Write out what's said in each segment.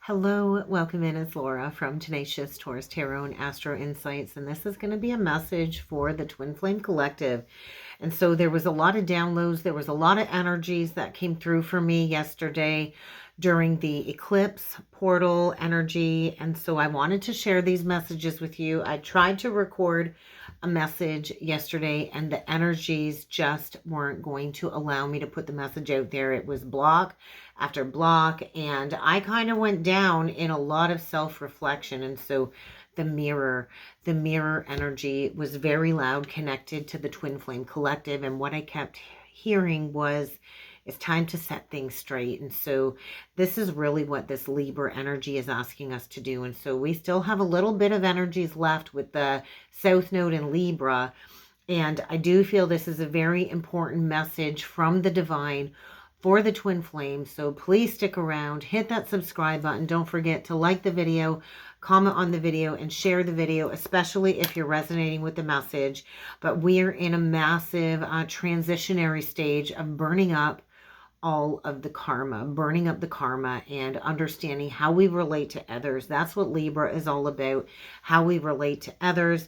Hello, welcome in. It's Laura from Tenacious Taurus Tarot and Astro Insights, and this is going to be a message for the Twin Flame Collective. And so there was a lot of downloads, there was a lot of energies that came through for me yesterday during the eclipse portal energy, and so I wanted to share these messages with you. I tried to record a message yesterday, and the energies just weren't going to allow me to put the message out there. It was block after block, and I kind of went down in a lot of self-reflection. And so the mirror energy was very loud, connected to the Twin Flame Collective, and what I kept hearing was, it's time to set things straight. And so this is really what this Libra energy is asking us to do. And so we still have a little bit of energies left with the South Node in Libra, and I do feel this is a very important message from the divine for the Twin Flames. So please stick around, hit that subscribe button. Don't forget to like the video, comment on the video, and share the video, especially if you're resonating with the message. But we are in a massive transitionary stage of burning up all of the karma, burning up the karma and understanding how we relate to others. That's what Libra is all about, how we relate to others,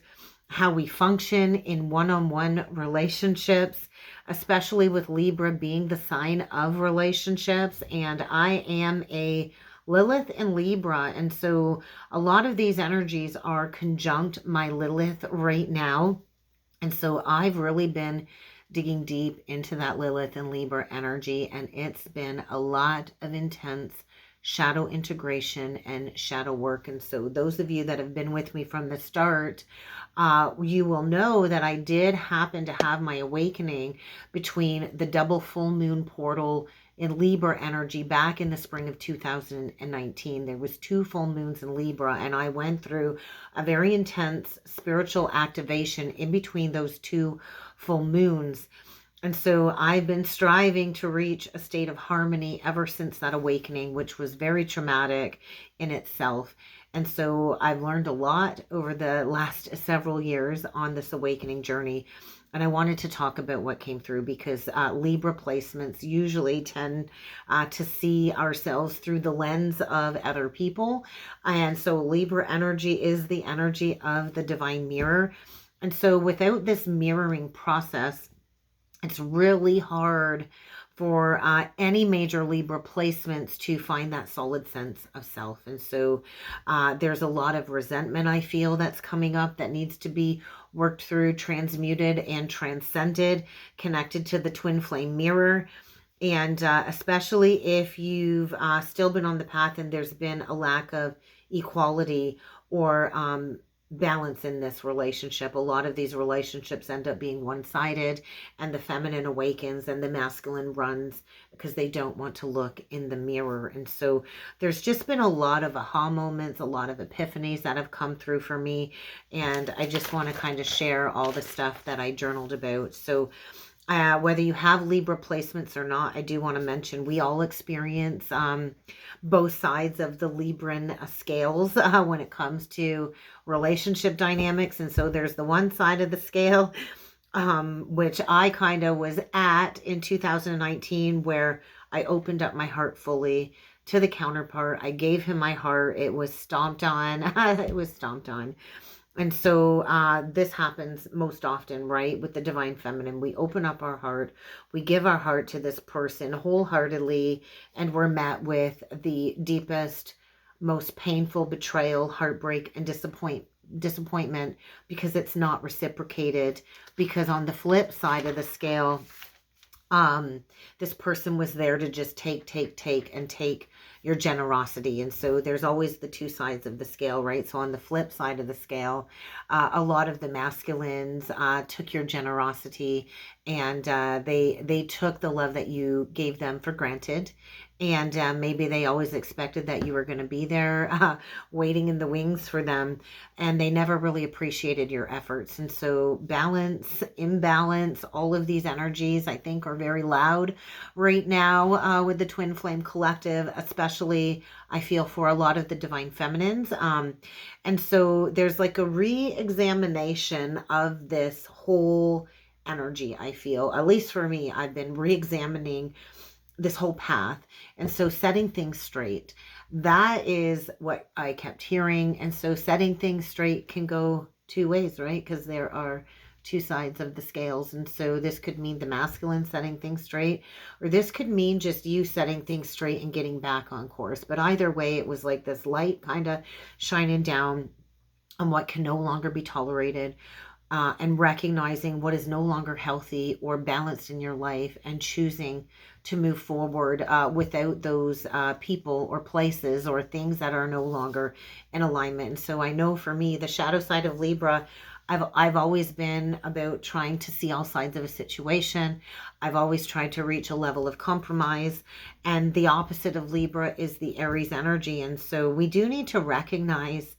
how we function in one-on-one relationships, especially with Libra being the sign of relationships. And I am a Lilith in Libra, and so a lot of these energies are conjunct my Lilith right now. And so I've really been digging deep into that Lilith and Libra energy, and it's been a lot of intense shadow integration and shadow work. And so those of you that have been with me from the start, you will know that I did happen to have my awakening between the double full moon portal in Libra energy back in the spring of 2019. There was 2 full moons in Libra, and I went through a very intense spiritual activation in between those 2 full moons. And so I've been striving to reach a state of harmony ever since that awakening, which was very traumatic in itself. And so I've learned a lot over the last several years on this awakening journey. And I wanted to talk about what came through, because Libra placements usually tend to see ourselves through the lens of other people. And so Libra energy is the energy of the divine mirror. And so without this mirroring process, it's really hard for any major Libra placements to find that solid sense of self. And so there's a lot of resentment I feel that's coming up that needs to be worked through, transmuted, and transcended, connected to the Twin Flame mirror. And especially if you've still been on the path and there's been a lack of equality or balance in this relationship. A lot of these relationships end up being one-sided, and the feminine awakens and the masculine runs because they don't want to look in the mirror. And so there's just been a lot of aha moments, a lot of epiphanies that have come through for me, and I just want to kind of share all the stuff that I journaled about. So whether you have Libra placements or not, I do want to mention we all experience both sides of the Libran scales when it comes to relationship dynamics. And so there's the one side of the scale, which I kind of was at in 2019, where I opened up my heart fully to the counterpart. I gave him my heart. It was stomped on. It was stomped on. And so this happens most often, right? With the divine feminine, we open up our heart, we give our heart to this person wholeheartedly, and we're met with the deepest, most painful betrayal, heartbreak, and disappointment because it's not reciprocated. Because on the flip side of the scale, this person was there to just take your generosity. And so there's always the 2 sides of the scale, right? So on the flip side of the scale, a lot of the masculines took your generosity, and they took the love that you gave them for granted. And maybe they always expected that you were going to be there waiting in the wings for them, and they never really appreciated your efforts. And so balance, imbalance, all of these energies I think are very loud right now with the Twin Flame Collective, especially I feel for a lot of the divine feminines. And so there's like a re-examination of this whole energy. I feel, at least for me, I've been re-examining this whole path. And so setting things straight, that is what I kept hearing. And so setting things straight can go two ways, right? Because there are two sides of the scales. And so this could mean the masculine setting things straight, or this could mean just you setting things straight and getting back on course. But either way, it was like this light kind of shining down on what can no longer be tolerated, and recognizing what is no longer healthy or balanced in your life, and choosing to move forward without those people or places or things that are no longer in alignment. And so I know for me, the shadow side of Libra, I've always been about trying to see all sides of a situation. I've always tried to reach a level of compromise. And the opposite of Libra is the Aries energy. And so we do need to recognize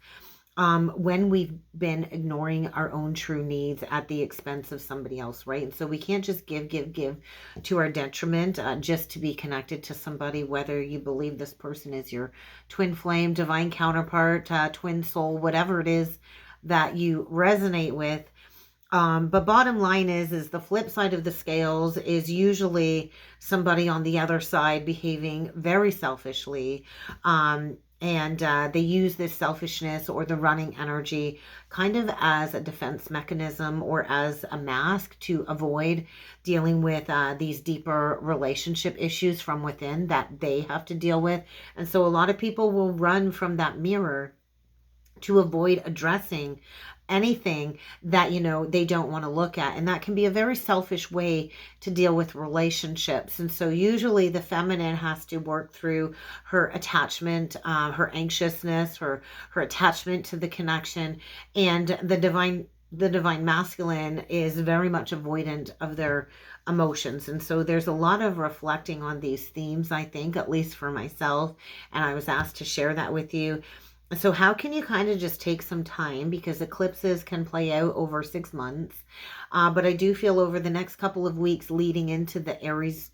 when we've been ignoring our own true needs at the expense of somebody else, right? And so we can't just give to our detriment just to be connected to somebody, whether you believe this person is your twin flame, divine counterpart, twin soul, whatever it is that you resonate with. But bottom line is the flip side of the scales is usually somebody on the other side behaving very selfishly, and they use this selfishness or the running energy kind of as a defense mechanism or as a mask to avoid dealing with these deeper relationship issues from within that they have to deal with. And so a lot of people will run from that mirror to avoid addressing anything that, you know, they don't want to look at. And that can be a very selfish way to deal with relationships. And so usually the feminine has to work through her attachment, her anxiousness, her attachment to the connection. And the divine masculine is very much avoidant of their emotions. And so there's a lot of reflecting on these themes, I think, at least for myself. And I was asked to share that with you. So how can you kind of just take some time, because eclipses can play out over 6 months. But I do feel over the next couple of weeks leading into the Aries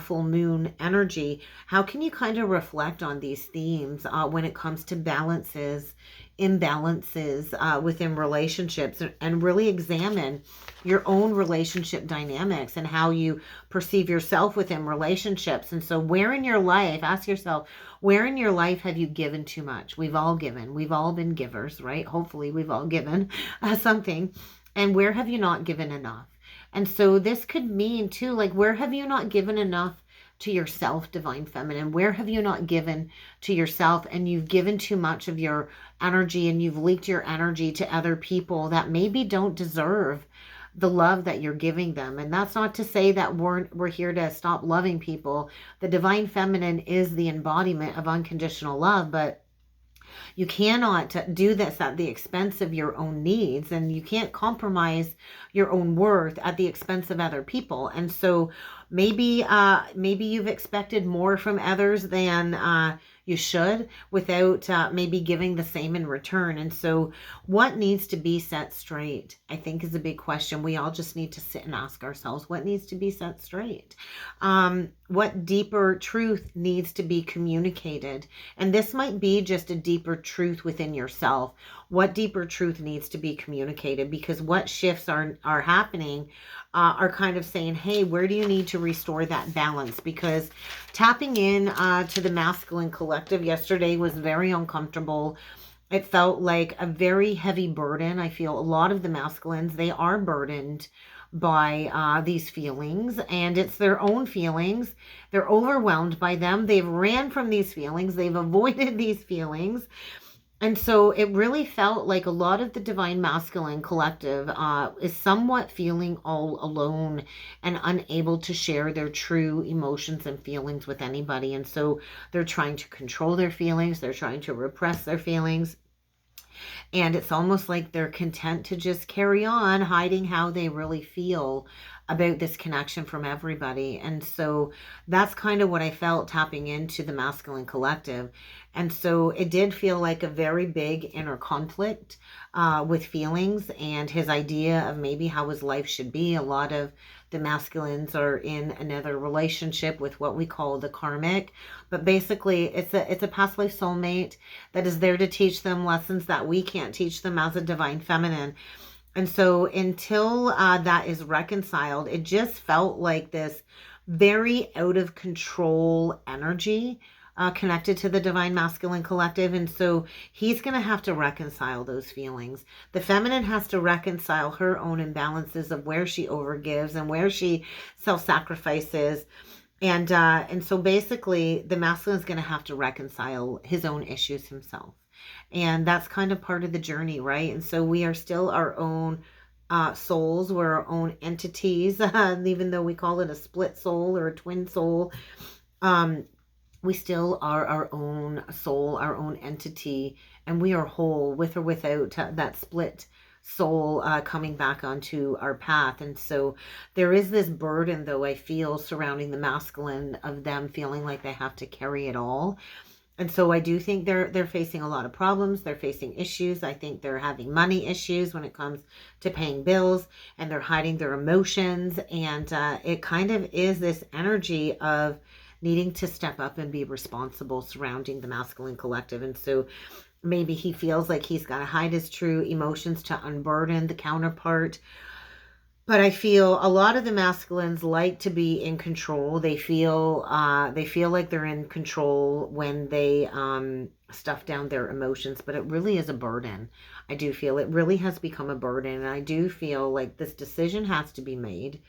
full moon energy, how can you kind of reflect on these themes when it comes to balances, imbalances within relationships, and really examine your own relationship dynamics and how you perceive yourself within relationships. And so where in your life, ask yourself, where in your life have you given too much? We've all given. We've all been givers, right? Hopefully we've all given something. And where have you not given enough? And so this could mean too, like, where have you not given enough to yourself, divine feminine? Where have you not given to yourself, and you've given too much of your energy, and you've leaked your energy to other people that maybe don't deserve the love that you're giving them? And that's not to say that we're here to stop loving people. The divine feminine is the embodiment of unconditional love, but you cannot do this at the expense of your own needs, and you can't compromise your own worth at the expense of other people. And so maybe you've expected more from others than you should, without maybe giving the same in return. And so what needs to be set straight, I think, is a big question. We all just need to sit and ask ourselves, what needs to be set straight? What deeper truth needs to be communicated? And this might be just a deeper truth within yourself. What deeper truth needs to be communicated? Because what shifts are happening are kind of saying, hey, where do you need to restore that balance? Because tapping in to the masculine collective yesterday was very uncomfortable. It felt like a very heavy burden. I feel a lot of the masculines, they are burdened by these feelings, and it's their own feelings. They're overwhelmed by them. They've ran from these feelings. They've avoided these feelings. And so it really felt like a lot of the divine masculine collective is somewhat feeling all alone and unable to share their true emotions and feelings with anybody. And so they're trying to control their feelings. They're trying to repress their feelings. And it's almost like they're content to just carry on hiding how they really feel about this connection from everybody. And so that's kind of what I felt tapping into the masculine collective. And so it did feel like a very big inner conflict with feelings and his idea of maybe how his life should be. A lot of the masculines are in another relationship with what we call the karmic, but basically it's a past life soulmate that is there to teach them lessons that we can't teach them as a divine feminine. And so until that is reconciled, it just felt like this very out of control energy connected to the divine masculine collective. And so he's going to have to reconcile those feelings. The feminine has to reconcile her own imbalances of where she overgives and where she self-sacrifices. And so basically the masculine is going to have to reconcile his own issues himself. And that's kind of part of the journey, right? And so we are still our own souls. We're our own entities. Even though we call it a split soul or a twin soul, um, we still are our own soul, our own entity, and we are whole with or without that split soul coming back onto our path. And so there is this burden, though, I feel, surrounding the masculine, of them feeling like they have to carry it all. And so I do think they're facing a lot of problems. They're facing issues. I think they're having money issues when it comes to paying bills, and they're hiding their emotions. And it kind of is this energy of needing to step up and be responsible surrounding the masculine collective. And so maybe he feels like he's got to hide his true emotions to unburden the counterpart. But I feel a lot of the masculines like to be in control. They feel like they're in control when they stuff down their emotions, but it really is a burden. I do feel it really has become a burden, and I do feel like this decision has to be made.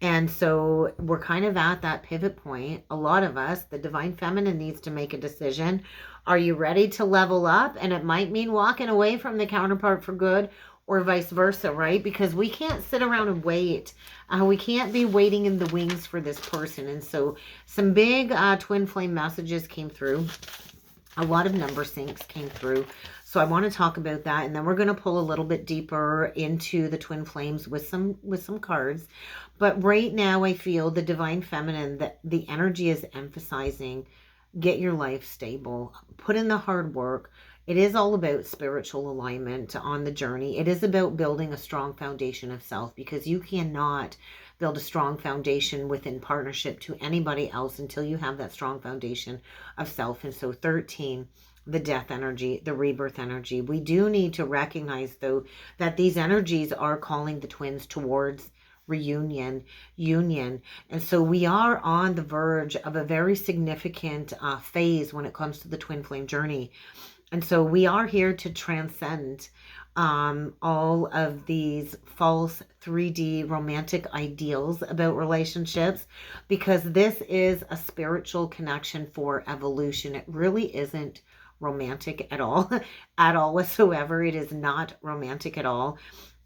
And so we're kind of at that pivot point. A lot of us, the divine feminine, needs to make a decision. Are you ready to level up? And it might mean walking away from the counterpart for good, or vice versa, right? Because we can't sit around and wait. We can't be waiting in the wings for this person. And so some big twin flame messages came through. A lot of number syncs came through. So I want to talk about that, and then we're going to pull a little bit deeper into the twin flames with some cards. But right now I feel the divine feminine, that the energy is emphasizing, get your life stable, put in the hard work. It is all about spiritual alignment on the journey. It is about building a strong foundation of self, because you cannot build a strong foundation within partnership to anybody else until you have that strong foundation of self. And so 13, the death energy, the rebirth energy. We do need to recognize, though, that these energies are calling the twins towards reunion, union. And so we are on the verge of a very significant phase when it comes to the twin flame journey. And so we are here to transcend all of these false 3D romantic ideals about relationships, because this is a spiritual connection for evolution. It really isn't romantic at all, at all whatsoever. It is not romantic at all.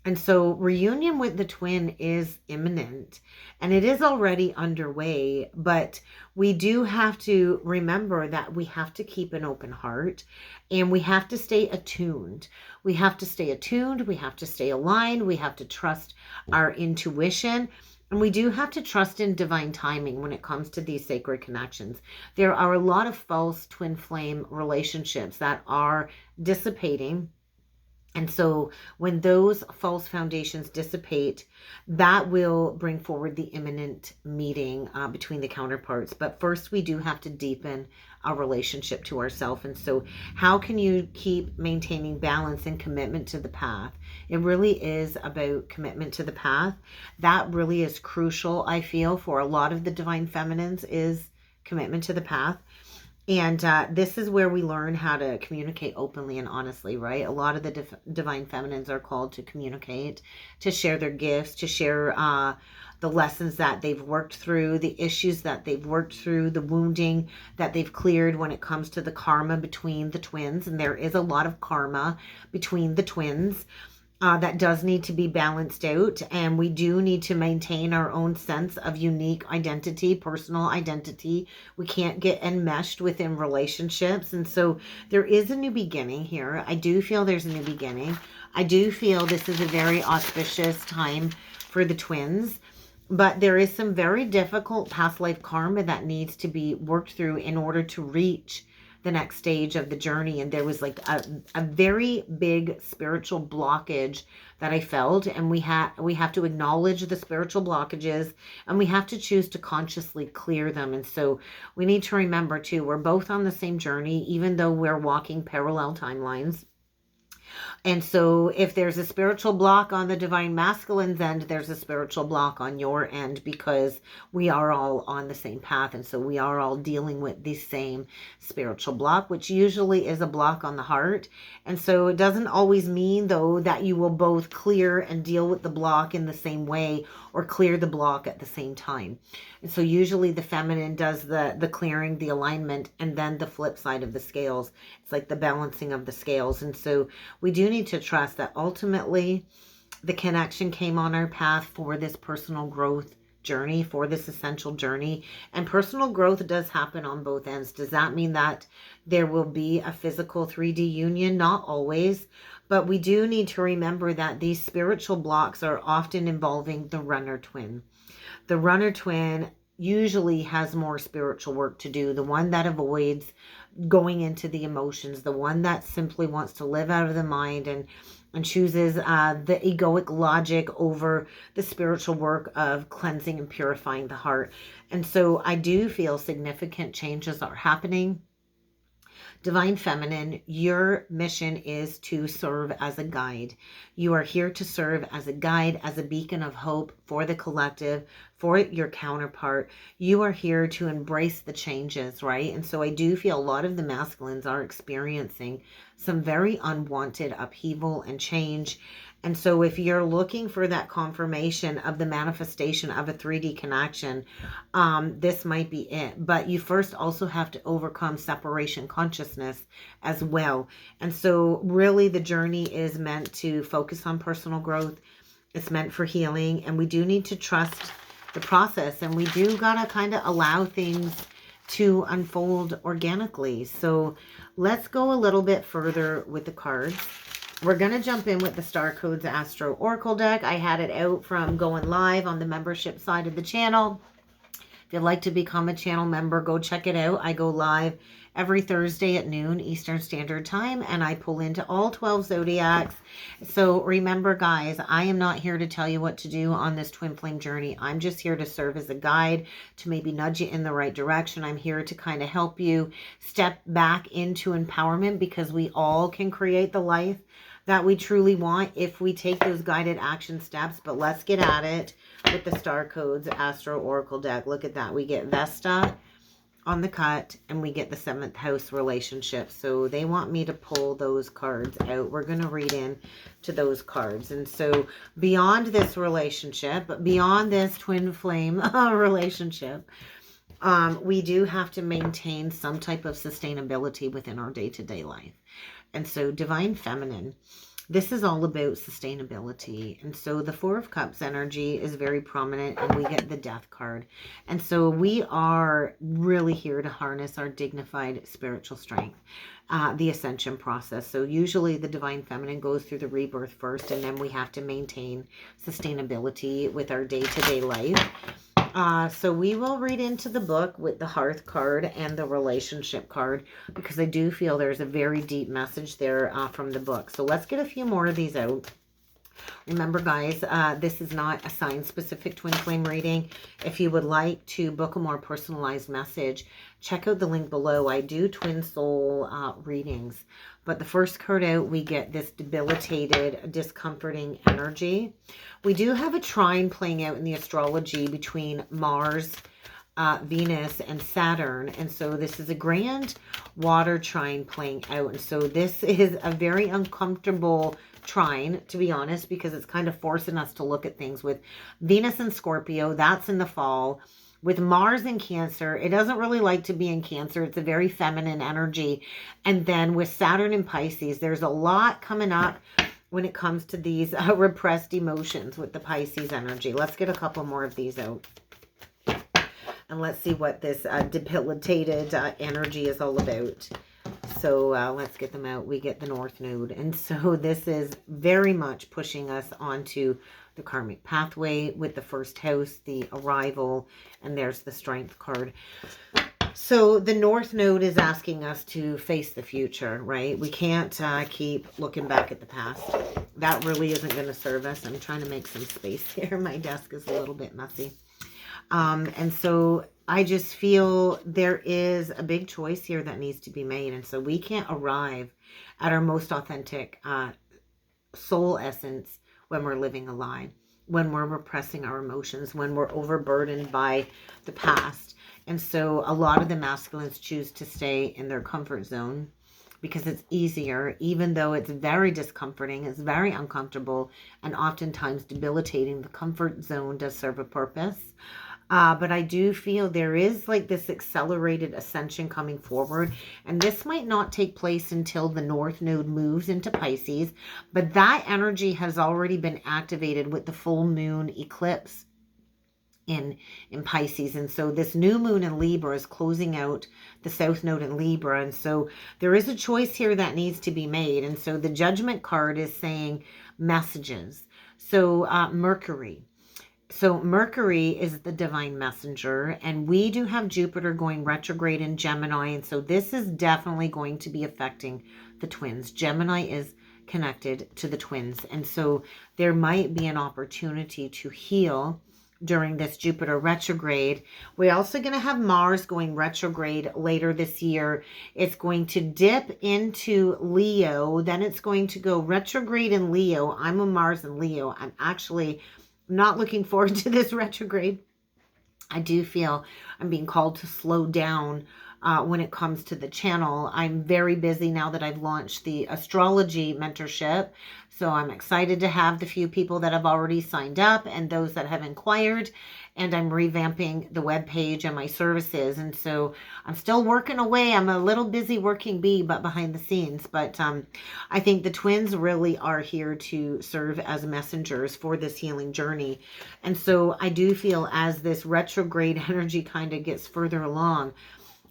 And so reunion with the twin is imminent, and it is already underway, but we do have to remember that we have to keep an open heart, and we have to stay attuned. We have to stay attuned. We have to stay aligned. We have to trust our intuition. And we do have to trust in divine timing when it comes to these sacred connections. There are a lot of false twin flame relationships that are dissipating. And so when those false foundations dissipate, that will bring forward the imminent meeting between the counterparts. But first, we do have to deepen our relationship to ourselves. And so how can you keep maintaining balance and commitment to the path? It really is about commitment to the path. That really is crucial, I feel, for a lot of the divine feminines, is commitment to the path. And this is where we learn how to communicate openly and honestly, right? A lot of the divine feminines are called to communicate, to share their gifts, to share the lessons that they've worked through, the issues that they've worked through, the wounding that they've cleared when it comes to the karma between the twins. And there is a lot of karma between the twins. That does need to be balanced out, and we do need to maintain our own sense of unique identity, personal identity. We can't get enmeshed within relationships, and so there is a new beginning here. I do feel there's a new beginning. I do feel this is a very auspicious time for the twins, but there is some very difficult past life karma that needs to be worked through in order to reach the next stage of the journey. And there was like a very big spiritual blockage that I felt, and we have to acknowledge the spiritual blockages, and we have to choose to consciously clear them. And so we need to remember too, we're both on the same journey, even though we're walking parallel timelines. And so if there's a spiritual block on the divine masculine's end, there's a spiritual block on your end, because we are all on the same path. And so we are all dealing with the same spiritual block, which usually is a block on the heart. And so it doesn't always mean, though, that you will both clear and deal with the block in the same way, or clear the block at the same time. And so usually the feminine does the clearing, the alignment, and then the flip side of the scales. It's like the balancing of the scales. And so we do need to trust that ultimately the connection came on our path for this personal growth journey, for this essential journey. And personal growth does happen on both ends. Does that mean that there will be a physical 3D union? Not always. But we do need to remember that these spiritual blocks are often involving the runner twin. The runner twin usually has more spiritual work to do. The one that avoids going into the emotions, the one that simply wants to live out of the mind and chooses the egoic logic over the spiritual work of cleansing and purifying the heart. And so I do feel significant changes are happening. Divine Feminine, your mission is to serve as a guide. You are here to serve as a guide, as a beacon of hope for the collective, for your counterpart. You are here to embrace the changes, right? And so I do feel a lot of the masculines are experiencing some very unwanted upheaval and change. And so if you're looking for that confirmation of the manifestation of a 3D connection, this might be it. But you first also have to overcome separation consciousness as well. And so really the journey is meant to focus on personal growth. It's meant for healing. And we do need to trust the process. And we do gotta kind of allow things to unfold organically. So let's go a little bit further with the cards. We're going to jump in with the Star Codes Astro Oracle deck. I had it out from going live on the membership side of the channel. If you'd like to become a channel member, go check it out. I go live every Thursday at noon Eastern Standard Time, and I pull into all 12 zodiacs. So remember, guys, I am not here to tell you what to do on this twin flame journey. I'm just here to serve as a guide, to maybe nudge you in the right direction. I'm here to kind of help you step back into empowerment, because we all can create the life that we truly want if we take those guided action steps. But let's get at it with the Star Codes Astro Oracle deck. Look at that. We get Vesta on the cut, and we get the 7th house relationship. So they want me to pull those cards out. We're going to read in to those cards. And so beyond this relationship, beyond this twin flame relationship, we do have to maintain some type of sustainability within our day-to-day life. And so Divine Feminine, this is all about sustainability. And so the 4 of Cups energy is very prominent, and we get the Death card. And so we are really here to harness our dignified spiritual strength, the ascension process. So usually the Divine Feminine goes through the rebirth first, and then we have to maintain sustainability with our day-to-day life. So we will read into the book with the Hearth card and the relationship card, because I do feel there's a very deep message there from the book. So let's get a few more of these out. Remember, guys, this is not a sign-specific twin flame reading. If you would like to book a more personalized message, check out the link below. I do twin soul readings. But the first card out, we get this debilitated, discomforting energy. We do have a trine playing out in the astrology between Mars, Venus, and Saturn. And so this is a grand water trine playing out. And so this is a very uncomfortable trine, to be honest, because it's kind of forcing us to look at things with Venus and Scorpio. That's in the fall. With Mars in Cancer, it doesn't really like to be in Cancer. It's a very feminine energy. And then with Saturn in Pisces, there's a lot coming up when it comes to these repressed emotions with the Pisces energy. Let's get a couple more of these out. And let's see what this debilitated energy is all about. So let's get them out. We get the North Node. And so this is very much pushing us onto the karmic pathway with the first house, the arrival, and there's the Strength card. So the North Node is asking us to face the future, right? We can't keep looking back at the past. That really isn't going to serve us. I'm trying to make some space here. My desk is a little bit messy. And so I just feel there is a big choice here that needs to be made. And so we can't arrive at our most authentic soul essence when we're living a lie, when we're repressing our emotions, when we're overburdened by the past. And so a lot of the masculines choose to stay in their comfort zone because it's easier, even though it's very discomforting, it's very uncomfortable, and oftentimes debilitating. The comfort zone does serve a purpose. But I do feel there is like this accelerated ascension coming forward. And this might not take place until the North Node moves into Pisces. But that energy has already been activated with the full moon eclipse in Pisces. And so this new moon in Libra is closing out the South Node in Libra. And so there is a choice here that needs to be made. And so the Judgment card is saying messages. So Mercury. So Mercury is the divine messenger, and we do have Jupiter going retrograde in Gemini. And so this is definitely going to be affecting the twins. Gemini is connected to the twins. And so there might be an opportunity to heal during this Jupiter retrograde. We're also going to have Mars going retrograde later this year. It's going to dip into Leo. Then it's going to go retrograde in Leo. I'm a Mars in Leo. I'm actually not looking forward to this retrograde. I do feel I'm being called to slow down when it comes to the channel. I'm very busy now that I've launched the Astrology Mentorship. So I'm excited to have the few people that have already signed up and those that have inquired. And I'm revamping the webpage and my services. And so I'm still working away. I'm a little busy working bee, but behind the scenes. But I think the twins really are here to serve as messengers for this healing journey. And so I do feel as this retrograde energy kind of gets further along,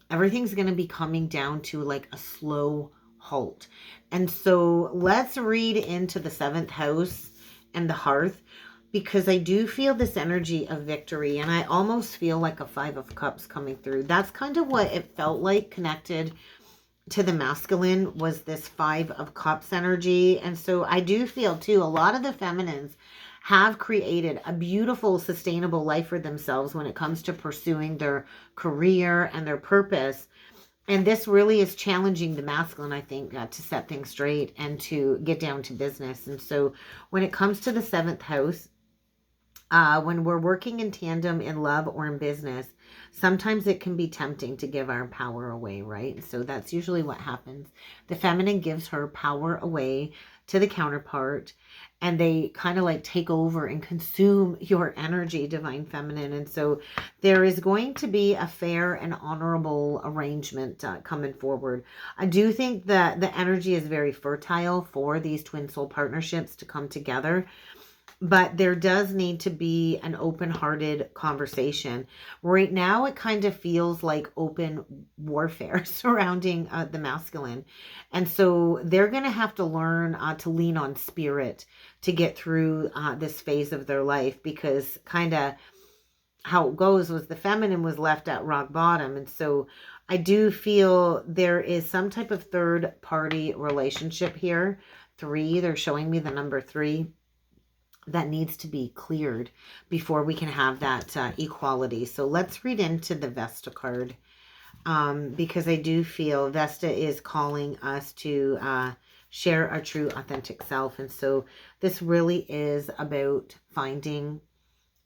everything's going to be coming down to like a slow halt. And so let's read into the 7th house and the hearth, because I do feel this energy of victory, and I almost feel like a 5 of Cups coming through. That's kind of what it felt like connected to the masculine, was this 5 of Cups energy. And so I do feel too, a lot of the feminines have created a beautiful, sustainable life for themselves when it comes to pursuing their career and their purpose. And this really is challenging the masculine, I think, to set things straight and to get down to business. And so when it comes to the 7th house, when we're working in tandem in love or in business, sometimes it can be tempting to give our power away, right? So that's usually what happens. The feminine gives her power away to the counterpart, and they kind of like take over and consume your energy, divine feminine. And so there is going to be a fair and honorable arrangement coming forward. I do think that the energy is very fertile for these twin soul partnerships to come together. But there does need to be an open-hearted conversation. Right now, it kind of feels like open warfare surrounding the masculine. And so they're going to have to learn to lean on spirit to get through this phase of their life, because kind of how it goes was the feminine was left at rock bottom. And so I do feel there is some type of third-party relationship here. 3, they're showing me the number 3. That needs to be cleared before we can have that equality. So let's read into the Vesta card, because I do feel Vesta is calling us to share our true authentic self. And so this really is about finding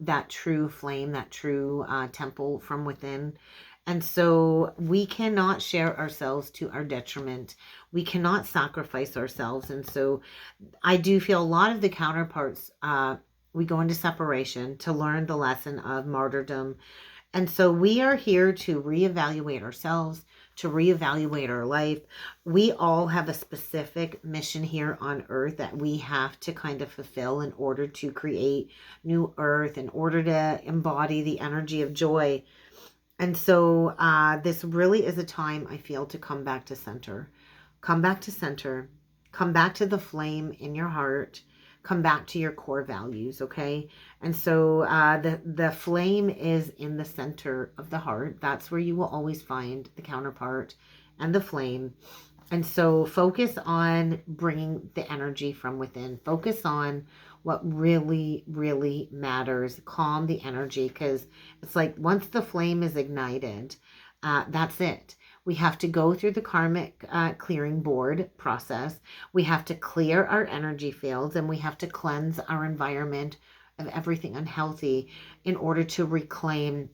that true flame, that true temple from within. And so we cannot share ourselves to our detriment. We cannot sacrifice ourselves. And so I do feel a lot of the counterparts, we go into separation to learn the lesson of martyrdom. And so we are here to reevaluate ourselves, to reevaluate our life. We all have a specific mission here on earth that we have to kind of fulfill in order to create new earth, in order to embody the energy of joy. And so this really is a time, I feel, to come back to center. Come back to center. Come back to the flame in your heart. Come back to your core values, okay? And so the flame is in the center of the heart. That's where you will always find the counterpart and the flame. And so focus on bringing the energy from within. Focus on what really, really matters. Calm the energy, because it's like once the flame is ignited, that's it. We have to go through the karmic clearing board process. We have to clear our energy fields, and we have to cleanse our environment of everything unhealthy in order to reclaim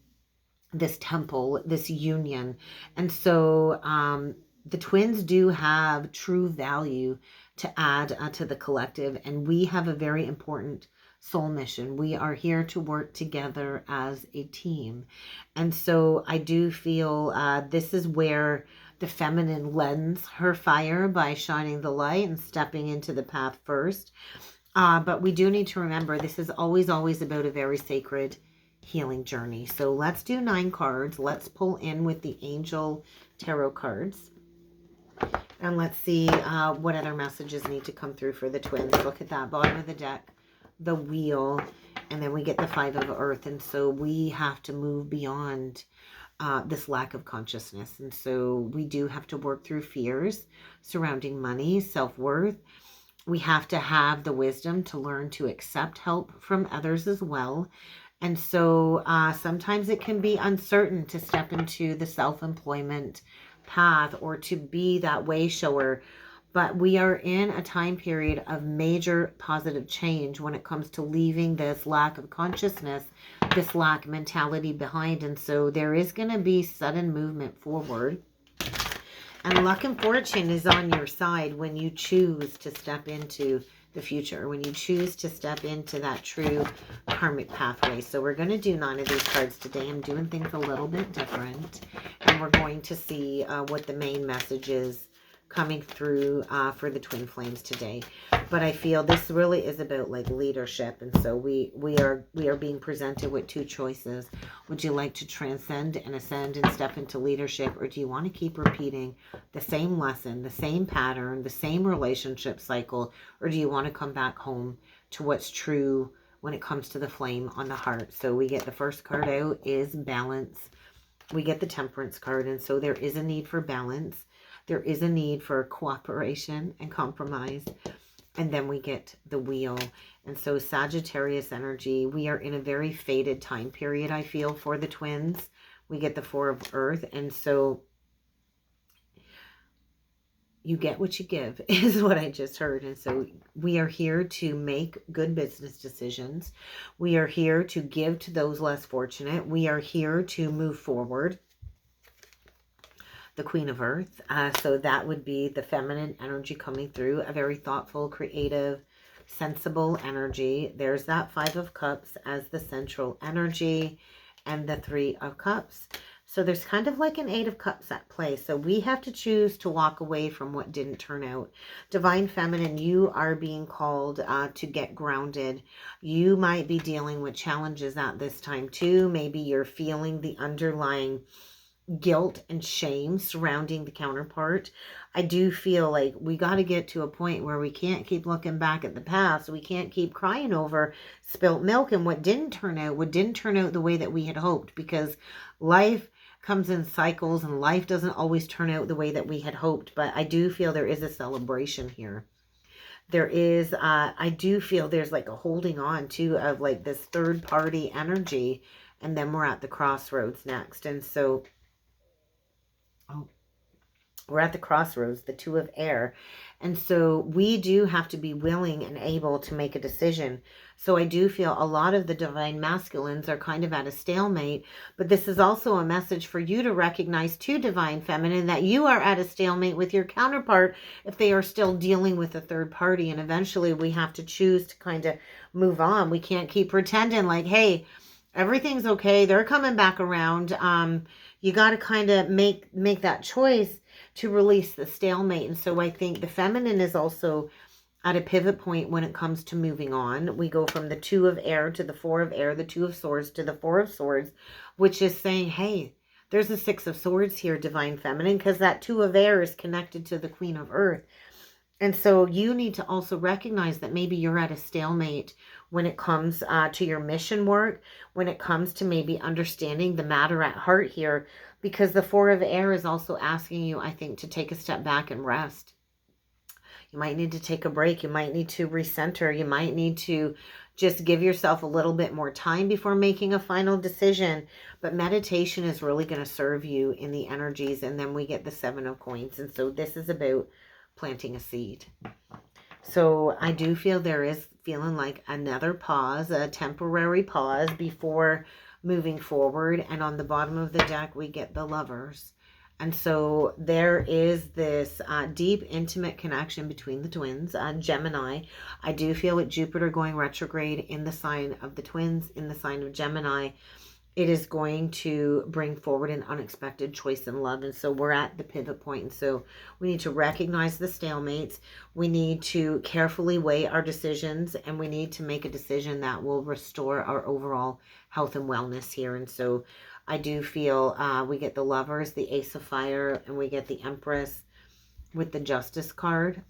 this temple, this union. And so the twins do have true value to add to the collective, and we have a very important soul mission. We are here to work together as a team. And so I do feel this is where the feminine lends her fire by shining the light and stepping into the path first. But we do need to remember this is always, always about a very sacred healing journey. So let's do 9 cards. Let's pull in with the Angel Tarot cards. And let's see what other messages need to come through for the twins. Look at that, bottom of the deck, the Wheel, and then we get the 5 of Earth. And so we have to move beyond this lack of consciousness. And so we do have to work through fears surrounding money, self-worth. We have to have the wisdom to learn to accept help from others as well. And so sometimes it can be uncertain to step into the self-employment path or to be that way shower. But we are in a time period of major positive change when it comes to leaving this lack of consciousness, this lack mentality behind. And so there is going to be sudden movement forward. And luck and fortune is on your side when you choose to step into the future, when you choose to step into that true karmic pathway. So we're going to do 9 of these cards today. I'm doing things a little bit different. And we're going to see what the main message is coming through for the twin flames today. But I feel this really is about like leadership. And so we are being presented with 2 choices. Would you like to transcend and ascend and step into leadership? Or do you want to keep repeating the same lesson, the same pattern, the same relationship cycle? Or do you want to come back home to what's true when it comes to the flame on the heart? So we get the first card out is balance. We get the Temperance card. And so there is a need for balance. There is a need for cooperation and compromise. And then we get the Wheel. And so Sagittarius energy, we are in a very fated time period, I feel, for the twins. We get the 4 of Earth. And so you get what you give is what I just heard. And so we are here to make good business decisions. We are here to give to those less fortunate. We are here to move forward. The Queen of Earth. So that would be the feminine energy coming through, a very thoughtful, creative, sensible energy. There's that 5 of Cups as the central energy and the 3 of Cups. So there's kind of like an 8 of Cups at play. So we have to choose to walk away from what didn't turn out. Divine Feminine, you are being called to get grounded. You might be dealing with challenges at this time too. Maybe you're feeling the underlying guilt and shame surrounding the counterpart. I do feel like we got to get to a point where we can't keep looking back at the past. We can't keep crying over spilt milk and what didn't turn out the way that we had hoped, because life comes in cycles and life doesn't always turn out the way that we had hoped. But I do feel there is a celebration here. There is, I do feel there's like a holding on too of like this third party energy. And then we're at the crossroads next. And so we're at the crossroads, the 2 of Air. And so we do have to be willing and able to make a decision. So I do feel a lot of the divine masculines are kind of at a stalemate. But this is also a message for you to recognize too, divine feminine, that you are at a stalemate with your counterpart if they are still dealing with a third party. And eventually we have to choose to kind of move on. We can't keep pretending like, hey, everything's okay, they're coming back around. You got to kind of make that choice to release the stalemate. And so I think the feminine is also at a pivot point when it comes to moving on. We go from the 2 of Air to the 4 of Air, the 2 of Swords to the 4 of Swords, which is saying, hey, there's a 6 of Swords here, divine feminine, because that 2 of Air is connected to the Queen of Earth. And so you need to also recognize that maybe you're at a stalemate when it comes to your mission work, when it comes to maybe understanding the matter at heart here, because the 4 of Air is also asking you, I think, to take a step back and rest. You might need to take a break. You might need to recenter. You might need to just give yourself a little bit more time before making a final decision. But meditation is really going to serve you in the energies. And then we get the 7 of coins. And so this is about planting a seed. So I do feel there is feeling like another pause, a temporary pause before moving forward. And on the bottom of the deck, we get the Lovers. And so there is this deep, intimate connection between the twins. Gemini, I do feel with Jupiter going retrograde in the sign of the twins, in the sign of Gemini, it is going to bring forward an unexpected choice in love. And so we're at the pivot point. And so we need to recognize the stalemates. We need to carefully weigh our decisions, and we need to make a decision that will restore our overall health and wellness here. And so I do feel we get the Lovers, the Ace of Fire, and we get the Empress with the Justice card.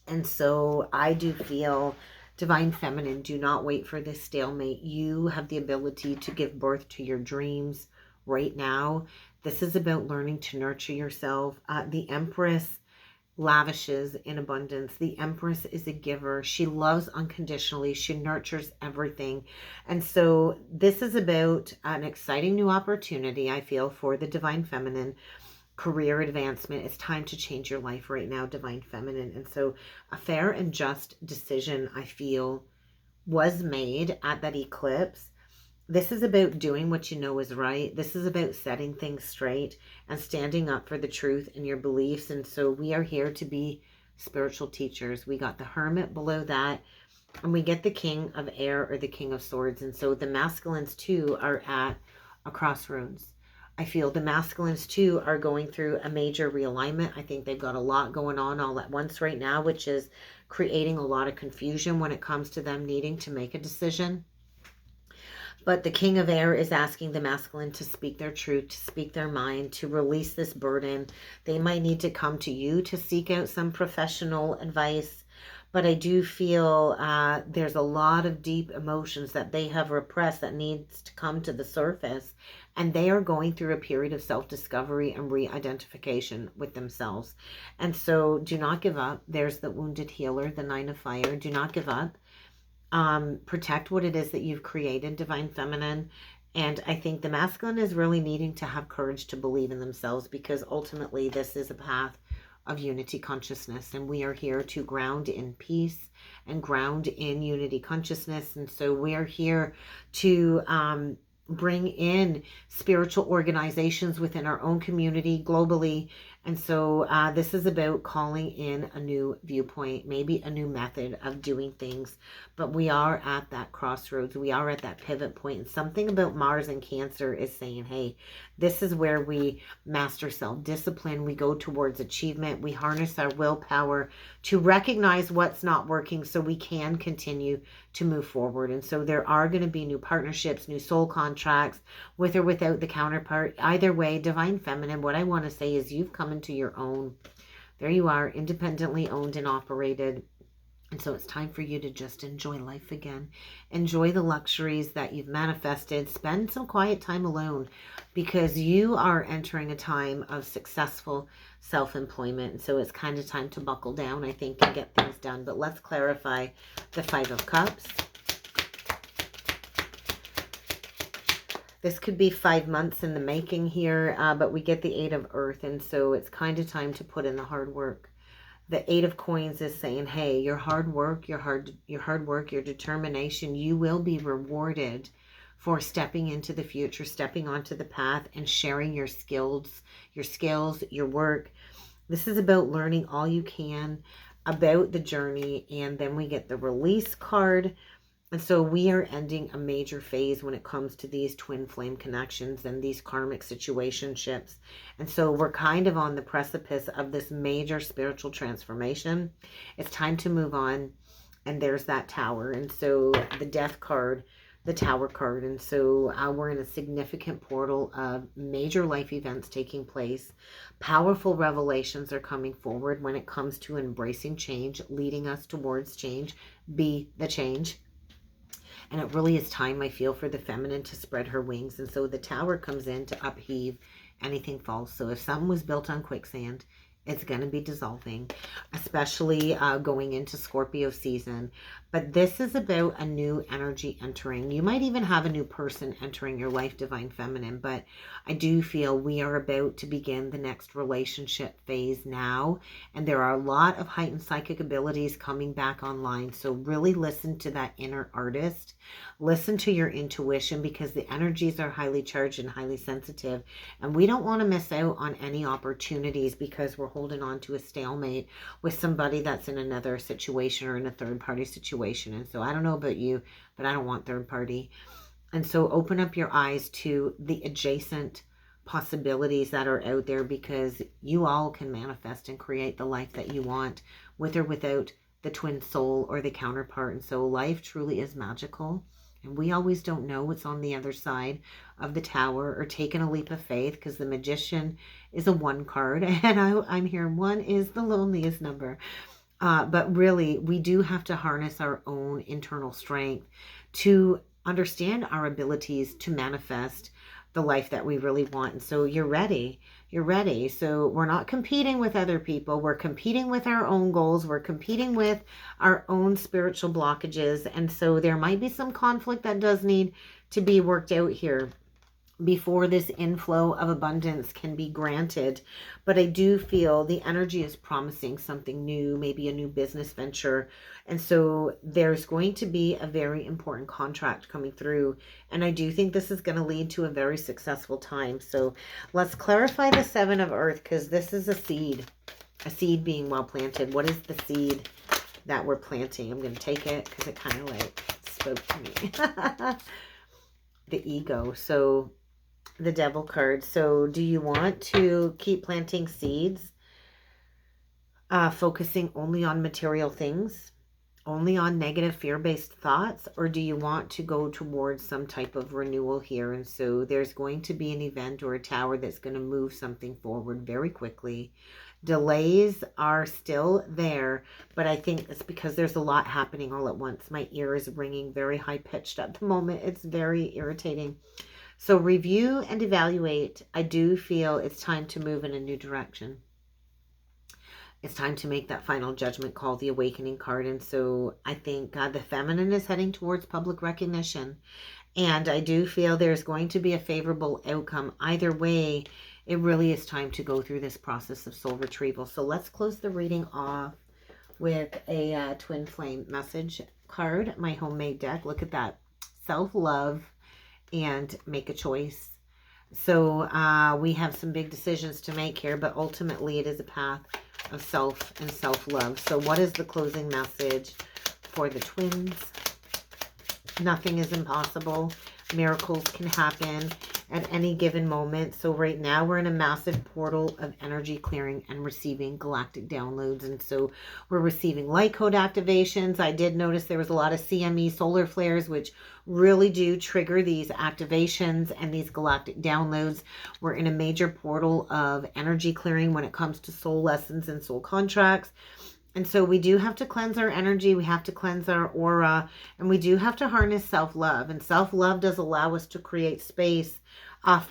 And so I do feel Divine Feminine, do not wait for this stalemate. You have the ability to give birth to your dreams right now. This is about learning to nurture yourself. The Empress lavishes in abundance. The Empress is a giver. She loves unconditionally. She nurtures everything. And so this is about an exciting new opportunity, I feel, for the Divine Feminine. Career advancement. It's time to change your life right now, Divine Feminine. And so a fair and just decision, I feel, was made at that eclipse. This is about doing what you know is right. This is about setting things straight and standing up for the truth and your beliefs. And so we are here to be spiritual teachers. We got the Hermit below that, and we get the King of Air, or the King of Swords. And so the masculines too are at a crossroads. I feel the masculines too are going through a major realignment. I think they've got a lot going on all at once right now, which is creating a lot of confusion when it comes to them needing to make a decision. But the King of Air is asking the masculine to speak their truth, to speak their mind, to release this burden. They might need to come to you to seek out some professional advice. But I do feel there's a lot of deep emotions that they have repressed that needs to come to the surface. And they are going through a period of self-discovery and re-identification with themselves. And so do not give up. There's the wounded healer, the 9 of Fire. Do not give up. Protect what it is that you've created, Divine Feminine. And I think the masculine is really needing to have courage to believe in themselves, because ultimately this is a path of unity consciousness, and we are here to ground in peace and ground in unity consciousness. And so we are here to bring in spiritual organizations within our own community globally. And so this is about calling in a new viewpoint, maybe a new method of doing things. But we are at that crossroads. We are at that pivot point. And something about Mars and Cancer is saying, hey, this is where we master self-discipline. We go towards achievement. We harness our willpower to recognize what's not working so we can continue to move forward. And so there are going to be new partnerships, new soul contracts, with or without the counterpart. Either way, Divine Feminine, what I want to say is you've come into your own. There you are, independently owned and operated. And so it's time for you to just enjoy life again. Enjoy the luxuries that you've manifested. Spend some quiet time alone, because you are entering a time of successful self-employment. And so it's kind of time to buckle down, I think, and get things done. But let's clarify the 5 of Cups. This could be 5 months in the making here, but we get the 8 of Earth. And so it's kind of time to put in the hard work. The 8 of Coins is saying, hey, your hard work, your determination, you will be rewarded for stepping into the future, stepping onto the path, and sharing your skills, your work. This is about learning all you can about the journey. And then we get the Release card. And so we are ending a major phase when it comes to these twin flame connections and these karmic situationships. And so we're kind of on the precipice of this major spiritual transformation. It's time to move on. And there's that Tower. And so the Death card, the Tower card. And so we're in a significant portal of major life events taking place. Powerful revelations are coming forward when it comes to embracing change, leading us towards change. Be the change. And it really is time, I feel, for the feminine to spread her wings. And so the Tower comes in to upheave anything false. So if something was built on quicksand, It's going to be dissolving, especially going into Scorpio season. But this is about a new energy entering. You might even have a new person entering your life, Divine Feminine. But I do feel we are about to begin the next relationship phase now. And there are a lot of heightened psychic abilities coming back online. So really listen to that inner artist. Listen to your intuition, because the energies are highly charged and highly sensitive. And we don't want to miss out on any opportunities because we're holding on to a stalemate with somebody that's in another situation or in a third party situation. And so I don't know about you, but I don't want third party. And so open up your eyes to the adjacent possibilities that are out there, because you all can manifest and create the life that you want with or without the twin soul or the counterpart. And so life truly is magical. And we always don't know what's on the other side of the tower, or taking a leap of faith, because the Magician is a 1 card. And I'm hearing 1 is the loneliest number. But really, we do have to harness our own internal strength to understand our abilities to manifest the life that we really want. And so you're ready. You're ready. So we're not competing with other people. We're competing with our own goals. We're competing with our own spiritual blockages. And so there might be some conflict that does need to be worked out here before this inflow of abundance can be granted. But I do feel the energy is promising something new, maybe a new business venture. And so there's going to be a very important contract coming through. And I do think this is going to lead to a very successful time. So let's clarify the 7 of Earth, because this is a seed being well planted. What is the seed that we're planting? I'm going to take it because it kind of like spoke to me. The ego. So the Devil card. So do you want to keep planting seeds, focusing only on material things, only on negative fear-based thoughts, or do you want to go towards some type of renewal here? And so there's going to be an event or a tower that's going to move something forward very quickly. Delays are still there, but I think it's because there's a lot happening all at once. My ear is ringing very high-pitched at the moment. It's very irritating. So review and evaluate. I do feel it's time to move in a new direction. It's time to make that final judgment call, the Awakening card. And so I think the Feminine is heading towards public recognition. And I do feel there's going to be a favorable outcome. Either way, it really is time to go through this process of soul retrieval. So let's close the reading off with a twin flame message card, my homemade deck. Look at that. Self-love and make a choice. So we have some big decisions to make here, but ultimately it is a path of self and self-love. So what is the closing message for the twins? Nothing is impossible. Miracles can happen at any given moment. So right now we're in a massive portal of energy clearing and receiving galactic downloads. And so we're receiving light code activations. I did notice there was a lot of CME solar flares, which really do trigger these activations and these galactic downloads. We're in a major portal of energy clearing when it comes to soul lessons and soul contracts. And so we do have to cleanse our energy. We have to cleanse our aura. And we do have to harness self-love. And self-love does allow us to create space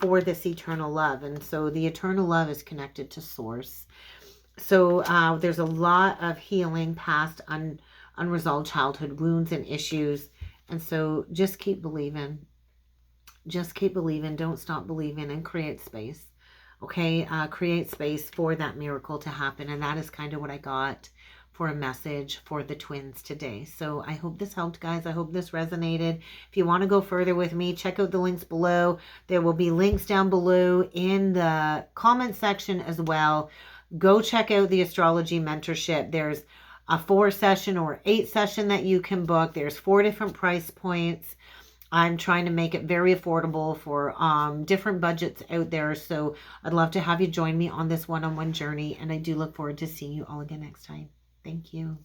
for this eternal love. And so the eternal love is connected to source. So there's a lot of healing past unresolved childhood wounds and issues. And so just keep believing. Just keep believing. Don't stop believing, and create space. Okay, create space for that miracle to happen. And that is kind of what I got for a message for the twins today. So I hope this helped, guys. I hope this resonated. If you want to go further with me, check out the links below. There will be links down below in the comment section as well. Go check out the Astrology Mentorship. There's a 4-session or 8-session that you can book. There's 4 different price points. I'm trying to make it very affordable for different budgets out there. So I'd love to have you join me on this one-on-one journey. And I do look forward to seeing you all again next time. Thank you.